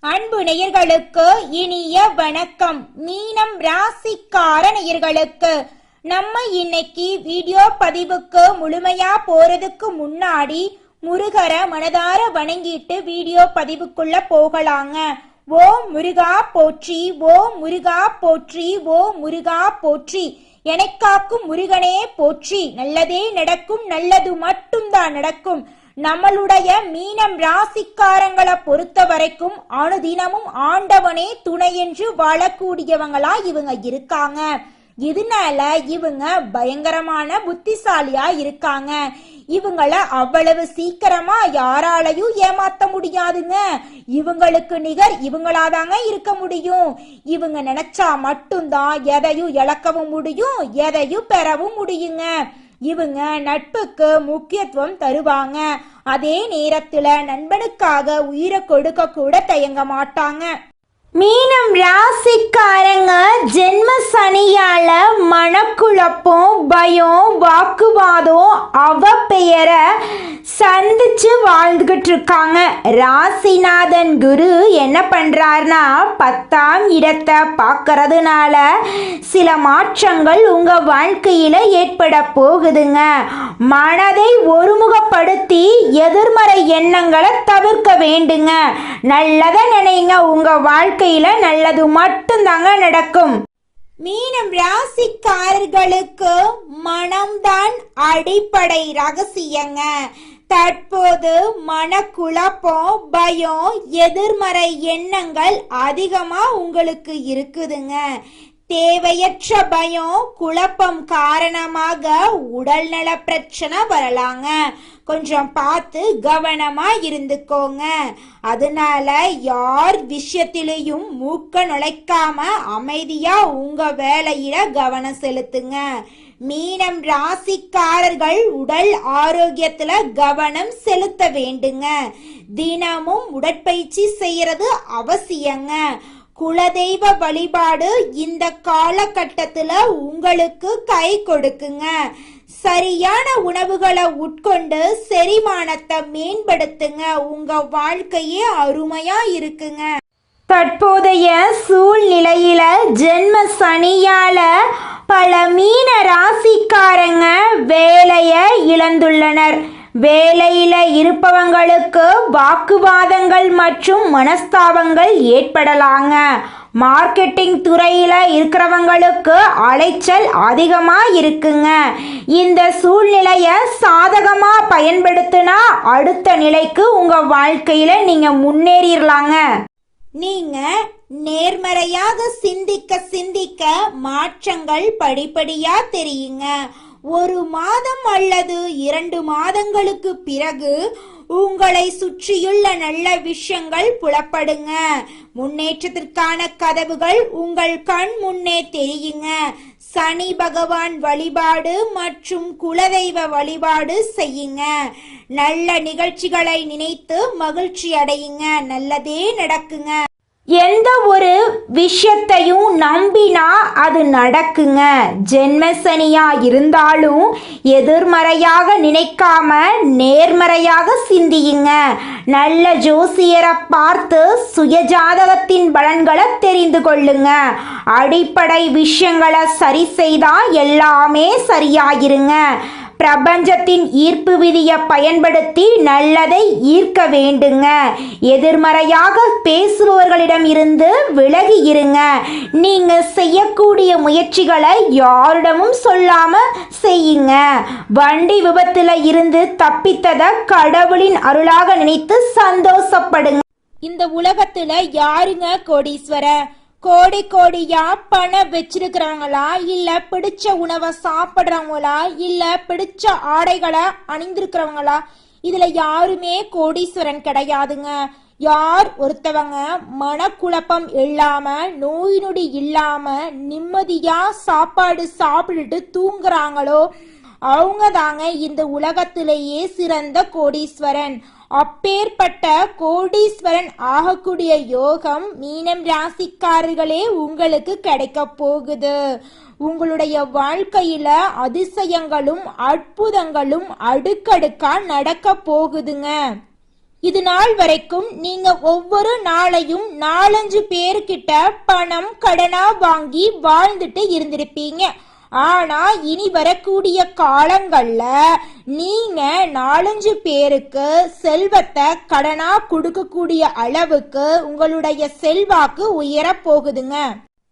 அன்பு நேயர்களுக்கு இனிய வணக்கம். மீனம் ராசிக்கார நேயர்களுக்கு நம்ம இன்னைக்கு வீடியோ பதிவுக்கு முழுமையா போறதுக்கு முன்னாடி முருகரை மனதார வணங்கிட்டு வீடியோ பதிவுக்குள்ள போகலாங்க. ஓ முருகா போற்றி, ஓ முருகா போற்றி, ஓ முருகா போற்றி, எனக்காக்கும் முருகனே போற்றி. நல்லதே நடக்கும், நல்லது மட்டும்தான் நடக்கும். நம்மளுடைய மீனம் ராசிக்காரங்களை பொறுத்த வரைக்கும் அனுதினமும் ஆண்டவனே துணை என்று வாழக்கூடியவங்களா இவங்க இருக்காங்க. இதனால இவங்க பயங்கரமான புத்திசாலியா இருக்காங்க. இவங்கள அவ்வளவு சீக்கிரமா யாராலையும் ஏமாத்த முடியாதுங்க. இவங்களுக்கு நிகர் இவங்களாதாங்க இருக்க முடியும். இவங்க நினைச்சா மட்டும்தான் எதையும் இழக்கவும் முடியும், எதையும் பெறவும் முடியுங்க. இவங்க நட்புக்கு முக்கியத்துவம் தருவாங்க. அதே நேரத்துல நண்பனுக்காக உயிரை கொடுக்க கூட தயங்க மாட்டாங்க. மீனம் ராசிக்காரங்க ஜென்ம சனியால மனக்குழப்பம், பயம், வாக்குவாதம், அவப்பெயரை சந்திச்சு வாழ்ந்துகிட்டு இருக்காங்க. ராசிநாதன் குரு என்ன பண்றாருன்னா 10ஆம் இடத்தை பார்க்கறதுனால சில மாற்றங்கள் உங்க வாழ்க்கையில ஏற்பட போகுதுங்க. மனதை ஒருமுகப்படுத்தி எதிர்மறை எண்ணங்களை தவிர்க்க வேண்டுங்க. நல்லதை நினைங்க, உங்க வாழ்க்கையில நல்லது மட்டும்தாங்க நடக்கும். மீனம் ராசிக்காரர்களுக்கு மனம்தான் அடிப்படை ரகசியங்க. தற்போது மனக்குழப்பம், பயம், எதிர்மறை எண்ணங்கள் அதிகமா உங்களுக்கு இருக்குதுங்க. தேவையற்ற பயம், குழப்பம் காரணமாக உடல்நல பிரச்சனை வரலாங்க. கொஞ்சம் பார்த்து கவனமா இருந்துக்கோங்க. அதனால யார் விஷயத்திலையும் மூக்க நுழைக்காம அமைதியா உங்க வேலையில கவனம் செலுத்துங்க. மீனம் ராசிக்காரர்கள் உடல் ஆரோக்கியத்துல கவனம் செலுத்த வேண்டுங்க. தினமும் உடற்பயிற்சி செய்யறது அவசியங்க. குலதெய்வ வழிபாடு இந்த காலகட்டத்துல உங்களுக்கு கை கொடுக்குங்க. சரியான உணவுகளை உட்கொண்டு செரிமானத்தை மேம்படுத்துங்க. உங்க வாழ்க்கையே அருமையா இருக்குங்க. தற்போதைய சூழ்நிலையில ஜென்ம சனியால பல மீன ராசிக்காரங்க வேலையை இழந்துள்ளனர். வேலையில இருப்பவங்களுக்கு வாக்குவாதங்கள் மற்றும் மனஸ்தாபங்கள் ஏற்படலாங்க. மார்க்கெட்டிங் துறையில இருக்கிறவங்களுக்கு அலைச்சல் அதிகமா இருக்குங்க. இந்த சூழ்நிலைய சாதகமா பயன்படுத்தினா அடுத்த நிலைக்கு உங்க வாழ்க்கையில நீங்க முன்னேறிடலாங்க. நீங்க நேர்மறையாக சிந்திக்க சிந்திக்க மாற்றங்கள் படிப்படியா தெரியுங்க. 1 மாதம் அல்லது 2 மாதங்களுக்கு பிறகு உங்களை சுற்றியுள்ள நல்ல விஷயங்கள் புலப்படுங்க. முன்னேற்றத்திற்கான கதவுகள் உங்கள் கண் முன்னே தெரியுங்க. சனி பகவான் வழிபாடு மற்றும் குலதெய்வ வழிபாடு செய்யுங்க. நல்ல நிகழ்ச்சிகளை நினைத்து மகிழ்ச்சி அடையுங்க. நல்லதே நடக்குங்க. எந்த ஒரு விஷயத்தையும் நம்பினா அது நடக்குங்க. ஜென்மசனியா இருந்தாலும் எதிர்மறையாக நினைக்காம நேர்மறையாக சிந்தியுங்க. நல்ல ஜோசியரை பார்த்து சுயஜாதகத்தின் பலன்களை தெரிந்து கொள்ளுங்க. அடிப்படை விஷயங்களை சரி செய்தா எல்லாமே சரியாயிருங்க. பிரபஞ்சத்தின் ஈர்ப்பு விதியை பயன்படுத்தி நல்லதை ஈர்க்க வேண்டுங்க. எதிர்மறையாக பேசுபவர்களிடம் இருந்து விலகி இருங்க. நீங்க செய்யக்கூடிய முயற்சிகளை யாரிடமும் சொல்லாம செய்யுங்க. வண்டி விபத்துல இருந்து தப்பித்தத கடவுளின் அருளாக நினைத்து சந்தோஷப்படுங்க. இந்த உலகத்துல யாருங்க கோடீஸ்வரர்? கோடி கோடியா பணம் வச்சிருக்கிறவங்களா, இல்ல பிடிச்ச உணவை சாப்பிடுறவங்களா, இல்ல பிடிச்ச ஆடைகளை அணிந்திருக்கிறவங்களா? இதுல யாருமே கோடீஸ்வரன் கிடையாதுங்க. யார் ஒருத்தவங்க மனக்குழப்பம் இல்லாம, நோய் நொடி இல்லாம நிம்மதியா சாப்பாடு சாப்பிட்டுட்டு தூங்குறாங்களோ அவங்க தாங்க இந்த உலகத்திலேயே சிறந்த கோடீஸ்வரன். அப்பேற்பட்ட கோடீஸ்வரன் ஆகக்கூடிய யோகம் மீனம் ராசிக்காரர்களே உங்களுக்கு கிடைக்க போகுது. உங்களுடைய வாழ்க்கையில அதிசயங்களும் அற்புதங்களும் அடுக்கடுக்கா நடக்க போகுதுங்க. இது நாள் வரைக்கும் நீங்க ஒவ்வொரு நாளையும் 4-5 பேருக்கிட்ட பணம் கடனா வாங்கி வாழ்ந்துட்டு இருந்திருப்பீங்க. ஆனா இனி வரக்கூடிய காலங்கள்ல நீங்க 4-5 பேருக்கு செல்வத்தை கடனா கொடுக்கக்கூடிய அளவுக்கு உங்களுடைய செல்வாக்கு உயர போகுதுங்க.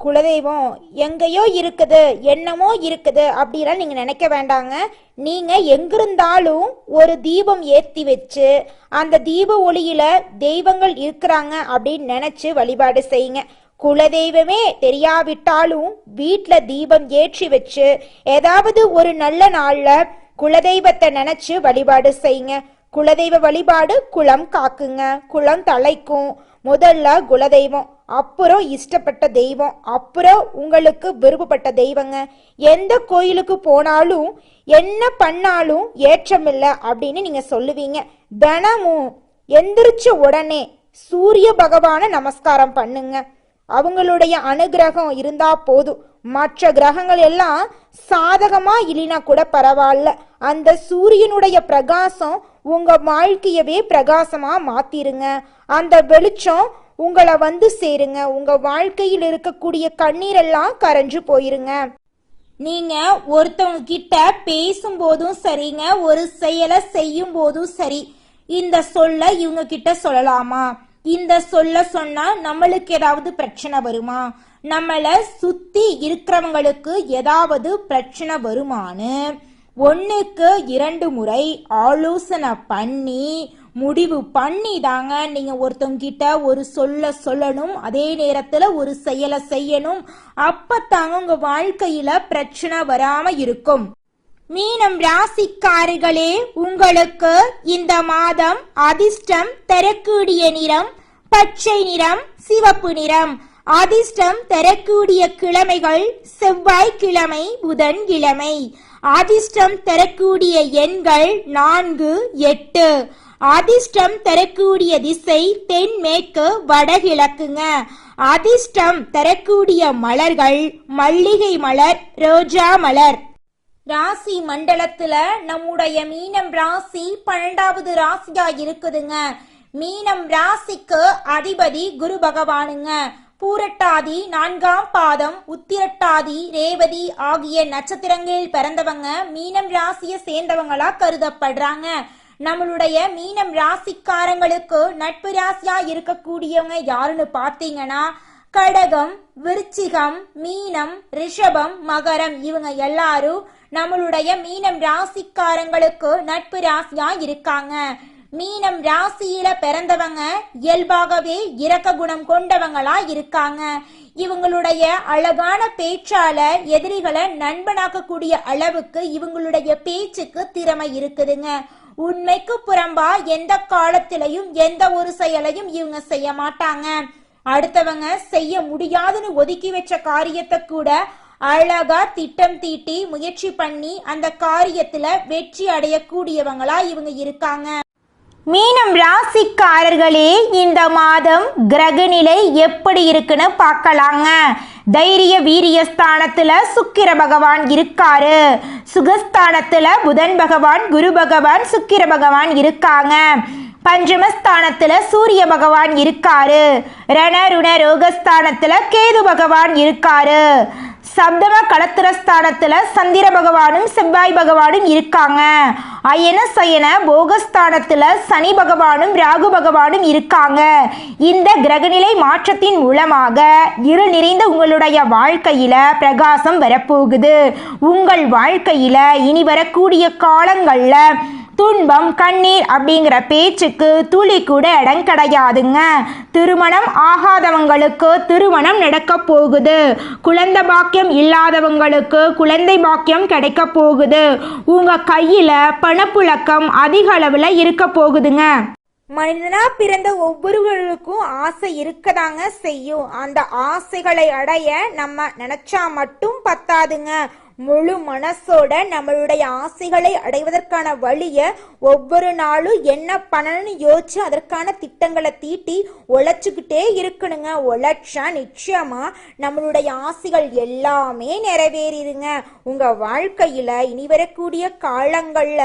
குலதெய்வம் எங்கேயோ இருக்குது, என்னமோ இருக்குது அப்படிலாம் நீங்க நினைக்க வேண்டாங்க. நீங்க எங்கிருந்தாலும் ஒரு தீபம் ஏற்றி வச்சு அந்த தீப ஒளியில தெய்வங்கள் இருக்கிறாங்க அப்படின்னு நினைச்சு வழிபாடு செய்யுங்க. குலதெய்வமே தெரியாவிட்டாலும் வீட்டில் தீபம் ஏற்றி வச்சு ஏதாவது ஒரு நல்ல நாள்ல குலதெய்வத்தை நினைச்சு வழிபாடு செய்யுங்க. குலதெய்வ வழிபாடு குலம் காக்குங்க, குலம் தலைக்கும். முதல்ல குலதெய்வம், அப்புறம் இஷ்டப்பட்ட தெய்வம், அப்புறம் உங்களுக்கு விருப்பப்பட்ட தெய்வங்க. எந்த கோயிலுக்கு போனாலும் என்ன பண்ணாலும் ஏற்றமில்லை அப்படின்னு நீங்க சொல்லுவீங்க. தினமும் எந்திரிச்ச உடனே சூரிய பகவானை நமஸ்காரம் பண்ணுங்க. அவங்களுடைய அனுகிரகம் இருந்தா போதும். மற்ற கிரகங்கள் எல்லாம் சாதகமா இல்லைனா கூட பரவாயில்ல, அந்த சூரியனுடைய பிரகாசம் உங்க வாழ்க்கையவே பிரகாசமா மாத்திருங்க. அந்த வெளிச்சம் உங்களை வந்து சேருங்க. உங்க வாழ்க்கையில் இருக்கக்கூடிய கண்ணீரெல்லாம் கரைஞ்சு போயிருங்க. நீங்க ஒருத்தவங்க கிட்ட பேசும்போதும் சரிங்க, ஒரு செயலை செய்யும் போதும் சரி, இந்த சொல்ல இவங்க கிட்ட சொல்லலாமா, இந்த சொல்ல சொன்னா நம்மளுக்கு ஏதாவது பிரச்சனை வருமா, நம்மளை சுத்தி இருக்கிறவங்களுக்கு ஏதாவது பிரச்சனை வருமானு 1க்கு 2 முறை ஆலோசனை பண்ணி முடிவு பண்ணி தாங்க நீங்க ஒருத்தவங்க கிட்ட ஒரு சொல்ல சொல்லணும், அதே நேரத்துல ஒரு செயலை செய்யணும். அப்பத்தாங்க உங்க வாழ்க்கையில பிரச்சனை வராம இருக்கும். மீனம் ராசிக்காரர்களே, உங்களுக்கு இந்த மாதம் அதிர்ஷ்டம் தரக்கூடிய நிறம் பச்சை நிறம், சிவப்பு நிறம். அதிர்ஷ்டம் தரக்கூடிய கிழமைகள் செவ்வாய்க்கிழமை, புதன்கிழமை. அதிர்ஷ்டம் தரக்கூடிய எண்கள் 4, 8. அதிர்ஷ்டம் தரக்கூடிய திசை தென்மேற்கு, வடகிழக்குங்க. அதிர்ஷ்டம் தரக்கூடிய மலர்கள் மல்லிகை மலர், ரோஜா மலர். ராசி மண்டலத்துல நம்முடைய மீனம் ராசி 12வது ராசியா இருக்குதுங்க. மீனம் ராசிக்கு அதிபதி குரு பகவானுங்க. பூரட்டாதி 4ஆம் பாதம், உத்திரட்டாதி, ரேவதி ஆகிய நட்சத்திரங்களில் பிறந்தவங்க மீனம் ராசியை சேர்ந்தவங்களா கருதப்படுறாங்க. நம்மளுடைய மீனம் ராசிக்காரங்களுக்கு நட்பு ராசியா இருக்கக்கூடியவங்க யாருன்னு பாத்தீங்கன்னா கடகம், விருச்சிகம், மீனம், ரிஷபம், மகரம். இவங்க எல்லாரும் நம்மளுடைய மீனம் ராசிக்காரங்களுக்கு நட்பு ராசியா இருக்காங்க. மீனம் ராசியில பிறந்தவங்க இயல்பாகவே இரக்க குணம் கொண்டவங்களா இருக்காங்க. இவங்களுடைய அழகான பேச்சால எதிரிகளை நண்பனாக்கக்கூடிய அளவுக்கு இவங்களுடைய பேச்சுக்கு திறமை இருக்குதுங்க. உண்மைக்கு புறம்பா எந்த காலத்திலையும் எந்த ஒரு செயலையும் இவங்க செய்ய மாட்டாங்க. அடுத்தவங்க செய்ய முடியாதுன்னு ஒதுக்கி வச்ச காரியத்தை கூட அழகா திட்டம் தீட்டி முயற்சி பண்ணி அந்த காரியத்துல வெற்றி அடையக்கூடியவங்களா இவங்க இருக்காங்க. மீனம் ராசிக்காரர்களே, இந்த மாதம் கிரகநிலை எப்படி இருக்குன்னு பார்க்கலாங்க. தைரிய வீரிய ஸ்தானத்துல சுக்கிர பகவான் இருக்காரு. சுகஸ்தானத்துல புதன் பகவான், குரு பகவான், சுக்கிர பகவான் இருக்காங்க. பஞ்சமஸ்தானத்துல சூரிய பகவான் இருக்காரு. ரணருண ரோகஸ்தானத்துல கேது பகவான் இருக்காரு. சப்தம களத்திரஸ்தானத்துல சந்திர பகவானும் செவ்வாய் பகவானும் இருக்காங்க. அயன சயன போகஸ்தானத்துல சனி பகவானும் ராகு பகவானும் இருக்காங்க. இந்த கிரகநிலை மாற்றத்தின் மூலமாக இருள் நிறைந்த உங்களுடைய வாழ்க்கையில பிரகாசம் வரப்போகுது. உங்கள் வாழ்க்கையில இனி வரக்கூடிய காலங்கள்ல துன்பம், கண்ணீர் அப்படிங்கிற பேச்சுக்கு துளி கூட இடம் கிடையாதுங்க. திருமணம் ஆகாதவங்களுக்கு திருமணம் நடக்க போகுது. குழந்தை பாக்கியம் இல்லாதவங்களுக்கு குழந்தை பாக்கியம் கிடைக்க போகுது. உங்க கையில பணப்புழக்கம் அதிக அளவுல இருக்க போகுதுங்க. மனிதனா பிறந்த ஒவ்வொருவருக்கும் ஆசை இருக்கதாங்க செய்யும். அந்த ஆசைகளை அடைய நம்ம நினைச்சா மட்டும் பத்தாதுங்க. முழு மனசோட நம்மளுடைய ஆசைகளை அடைவதற்கான வழியை ஒவ்வொரு நாளும் என்ன பண்ணணும்னு யோசிச்சு அதற்கான திட்டங்களை தீட்டி உழைச்சுக்கிட்டே இருக்கணுங்க. உழைச்சா நிச்சயமா நம்மளுடைய ஆசைகள் எல்லாமே நிறைவேறிடுங்க. உங்க வாழ்க்கையில இனி வரக்கூடிய காலங்கள்ல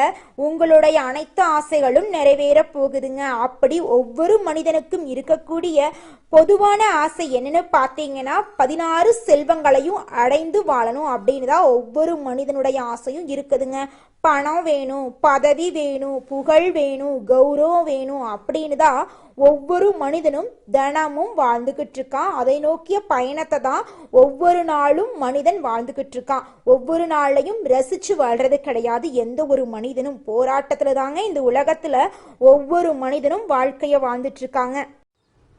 உங்களுடைய அனைத்து ஆசைகளும் நிறைவேற போகுதுங்க. அப்படி ஒவ்வொரு மனிதனுக்கும் இருக்கக்கூடிய பொதுவான ஆசை என்னன்னு பார்த்தீங்கன்னா 16 செல்வங்களையும் அடைந்து வாழணும் அப்படின்னு தான் ஒவ்வொரு மனிதனுடைய ஆசையும் இருக்குதுங்க. பணம் வேணும், பதவி வேணும், புகழ் வேணும், கௌரவம் வேணும் அப்படின்னு தான் ஒவ்வொரு மனிதனும் தினமும் வாழ்ந்துகிட்டு இருக்கான். அதை நோக்கிய பயணத்தை தான் ஒவ்வொரு நாளும் மனிதன் வாழ்ந்துகிட்டு இருக்கான். ஒவ்வொரு நாளையும் ரசிச்சு வாழ்றது கிடையாது. எந்த ஒரு மனிதனும் போராட்டத்துல தாங்க இந்த உலகத்துல ஒவ்வொரு மனிதனும் வாழ்க்கைய வாழ்ந்துட்டு இருக்காங்க.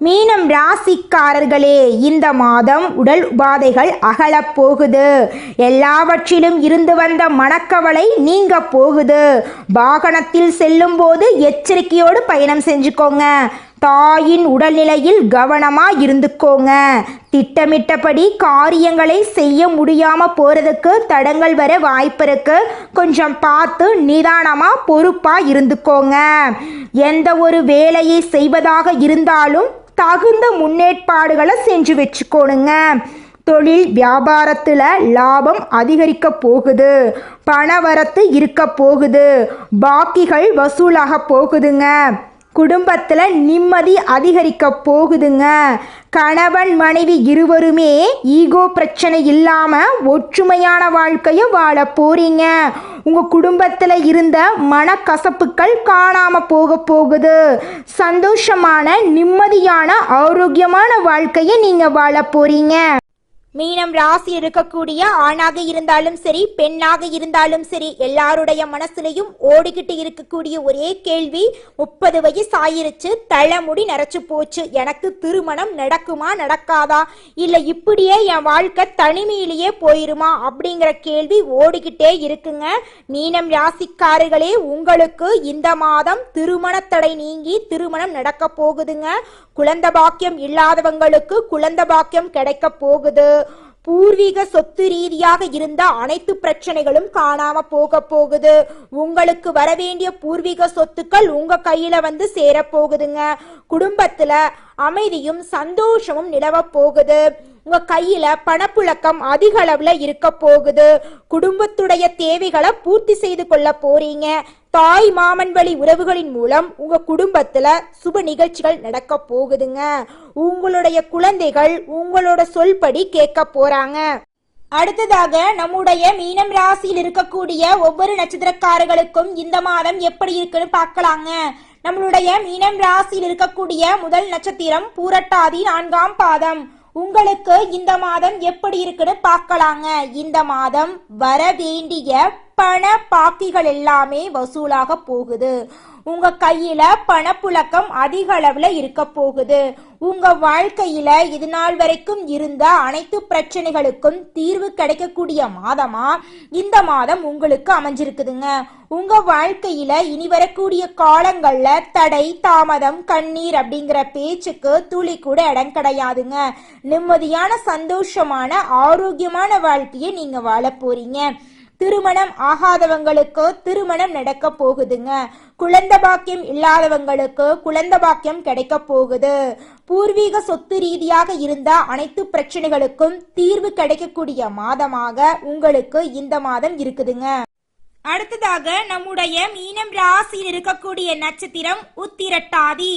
மீனம் ராசிக்காரர்களே, இந்த மாதம் உடல் உபாதைகள் அகலப் போகுது. எல்லாவற்றிலும் இருந்து வந்த மனக்கவலை நீங்க போகுது. வாகனத்தில் செல்லும் போது எச்சரிக்கையோடு பயணம் செஞ்சுக்கோங்க. தாயின் உடல்நிலையில் கவனமா இருந்துக்கோங்க. திட்டமிட்டபடி காரியங்களை செய்ய முடியாம போறதுக்கு தடங்கள் வர வாய்ப்பு இருக்கு. கொஞ்சம் பார்த்து நிதானமா பொறுப்பா இருந்துக்கோங்க. எந்த ஒரு வேலையை செய்வதாக இருந்தாலும் தகுந்த முன்னேற்பாடுகளை செஞ்சு வச்சுக்கோணுங்க. தொழில் வியாபாரத்தில் லாபம் அதிகரிக்க போகுது. பணவரத்து இருக்க போகுது. பாக்கிகள் வசூலாக போகுதுங்க. குடும்பத்தில் நிம்மதி அதிகரிக்க போகுதுங்க. கணவன் மனைவி இருவருமே ஈகோ பிரச்சனை இல்லாமல் ஒற்றுமையான வாழ்க்கையை வாழ போறீங்க. உங்கள் குடும்பத்தில் இருந்த மனக்கசப்புகள் காணாமல் போக போகுது. சந்தோஷமான நிம்மதியான ஆரோக்கியமான வாழ்க்கையை நீங்கள் வாழ போறீங்க. மீனம் ராசி இருக்கக்கூடிய ஆணாக இருந்தாலும் சரி, பெண்ணாக இருந்தாலும் சரி, எல்லாருடைய மனசுலையும் ஓடிக்கிட்டு இருக்கக்கூடிய ஒரே கேள்வி, 30 வயசு ஆயிருச்சு, தலைமுடி நரைச்சு போச்சு, எனக்கு திருமணம் நடக்குமா நடக்காதா, இல்லை இப்படியே என் வாழ்க்கை தனிமையிலேயே போயிருமா அப்படிங்கிற கேள்வி ஓடிக்கிட்டே இருக்குங்க. மீனம் ராசிக்காரர்களே, உங்களுக்கு இந்த மாதம் திருமண தடை நீங்கி திருமணம் நடக்க போகுதுங்க. குழந்தை பாக்கியம் இல்லாதவங்களுக்கு குழந்தை பாக்கியம் கிடைக்க போகுது. பூர்வீக சொத்து ரீதியாக இருந்த அனைத்து பிரச்சனைகளும் காணாம போக போகுது. உங்களுக்கு வரவேண்டிய பூர்வீக சொத்துக்கள் உங்க கையில வந்து சேர போகுதுங்க. குடும்பத்துல அமைதியும் சந்தோஷமும் நிலவ போகுது. உங்க கையில பணப்புழக்கம் அதிக அளவுல இருக்க போகுது. குடும்பத்துடைய தேவைகளை பூர்த்தி செய்து கொள்ள போறீங்க. தாய் மாமன் வழி உறவுகளின் மூலம் உங்க குடும்பத்துல சுப நிகழ்ச்சிகள் நடக்க போகுதுங்க. உங்களுடைய குழந்தைகள் உங்களோட சொல்படி கேட்க போறாங்க. அடுத்ததாக நம்முடைய மீனம் ராசியில் இருக்கக்கூடிய ஒவ்வொரு நட்சத்திரக்காரர்களுக்கும் இந்த மாதம் எப்படி இருக்குன்னு பார்க்கலாங்க. நம்மளுடைய மீனம் ராசியில் இருக்கக்கூடிய முதல் நட்சத்திரம் பூரட்டாதி 4ஆம் பாதம். உங்களுக்கு இந்த மாதம் எப்படி இருக்குன்னு பார்க்கலாங்க. இந்த மாதம் வர வேண்டிய பண பாக்கிகள் எல்லாமே வசூலாக போகுது. உங்க கையில பணப்புழக்கம் அதிக அளவுல இருக்க போகுது. உங்க வாழ்க்கையில இது நாள் வரைக்கும் இருந்த அனைத்து பிரச்சனைகளுக்கும் தீர்வு கிடைக்கக்கூடிய மாதமா இந்த மாதம் உங்களுக்கு அமைஞ்சிருக்குதுங்க. உங்க வாழ்க்கையில இனி வரக்கூடிய காலங்கள்ல தடை தாமதம் கண்ணீர் அப்படிங்கிற பேச்சுக்கு துளி கூட இடம் கிடையாதுங்க. நிம்மதியான சந்தோஷமான ஆரோக்கியமான வாழ்க்கையை நீங்க வாழ போறீங்க. திருமணம் ஆகாதவங்களுக்கு திருமணம் நடக்க போகுதுங்க. குழந்தை பாக்கியம் இல்லாதவங்களுக்கு குழந்தை பாக்கியம் கிடைக்க போகுது. பூர்வீக சொத்து ரீதியாக இருந்த அனைத்து பிரச்சனைகளுக்கும் தீர்வு கிடைக்கக்கூடிய மாதமாக உங்களுக்கு இந்த மாதம் இருக்குதுங்க. அடுத்ததாக நம்முடைய மீனம் ராசியில் இருக்கக்கூடிய நட்சத்திரம் உத்திரட்டாதி.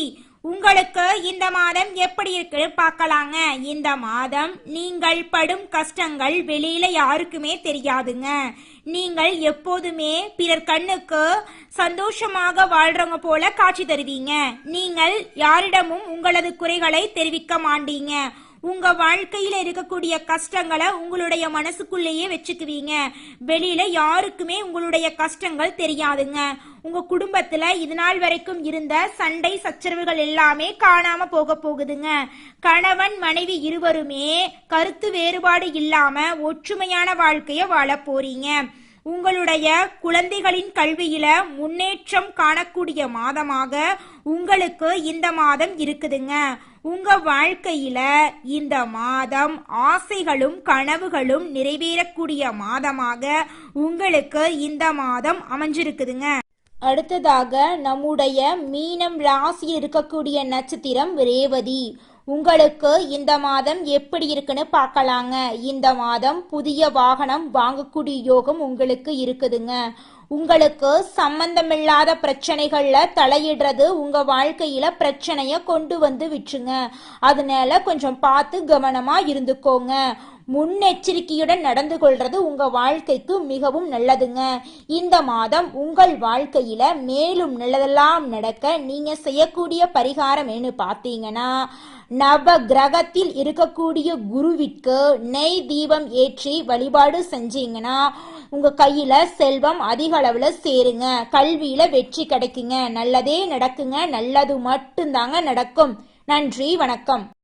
உங்களுக்கு இந்த மாதம் எப்படி இருக்கு பார்க்கலாங்க. இந்த மாதம் நீங்கள் படும் கஷ்டங்கள் வெளியில யாருக்குமே தெரியாதுங்க. நீங்கள் எப்போதுமே பிறர் கண்ணுக்கு சந்தோஷமாக வாழ்றவங்க போல காட்சி தருவீங்க. நீங்கள் யாரிடமும் உங்களது குறைகளை தெரிவிக்க மாட்டீங்க. உங்க வாழ்க்கையில இருக்கக்கூடிய கஷ்டங்களை உங்களுடைய மனசுக்குள்ளேயே வச்சுக்குவீங்க. வெளியில யாருக்குமே உங்களுடைய கஷ்டங்கள் தெரியாதுங்க. உங்க குடும்பத்துல இது நாள் வரைக்கும் இருந்த சண்டை சச்சரவுகள் எல்லாமே காணாம போக போகுதுங்க. கணவன் மனைவி இருவருமே கருத்து வேறுபாடு இல்லாம ஒற்றுமையான வாழ்க்கைய வாழ போறீங்க. உங்களுடைய குழந்தைகளின் கல்வியில முன்னேற்றம் காணக்கூடிய மாதமாக உங்களுக்கு இந்த மாதம் இருக்குதுங்க. உங்க வாழ்க்கையில இந்த மாதம் ஆசைகளும் கனவுகளும் நிறைவேறக்கூடிய மாதமாக உங்களுக்கு இந்த மாதம் அமைஞ்சிருக்குதுங்க. அடுத்ததாக நம்முடைய மீனம் ராசி இருக்கக்கூடிய நட்சத்திரம் ரேவதி. உங்களுக்கு இந்த மாதம் எப்படி இருக்குன்னு பார்க்கலாங்க. இந்த மாதம் புதிய வாகனம் வாங்கக்கூடிய யோகம் உங்களுக்கு இருக்குதுங்க. உங்களுக்கு சம்பந்தமில்லாத பிரச்சனைகள்ல தலையிடுறது உங்க வாழ்க்கையில பிரச்சனைய கொண்டு வந்து விட்டுருங்க. அதனால கொஞ்சம் பார்த்து கவனமா இருந்துக்கோங்க. முன்னெச்சரிக்கையுடன் நடந்து கொள்றது உங்க வாழ்க்கைக்கு மிகவும் நல்லதுங்க. இந்த மாதம் உங்கள் வாழ்க்கையில மேலும் நல்லதெல்லாம் நடக்க நீங்க செய்யக்கூடிய பரிகாரம் என்ன பார்த்தீங்கன்னா, நவ கிரகத்தில் இருக்கக்கூடிய குருவிற்கு நெய் தீபம் ஏற்றி வழிபாடு செஞ்சீங்கன்னா உங்க கையில செல்வம் அதிக அளவுல சேருங்க. கல்வியில வெற்றி கிடைக்குங்க. நல்லதே நடக்குங்க. நல்லது மட்டும்தாங்க நடக்கும். நன்றி, வணக்கம்.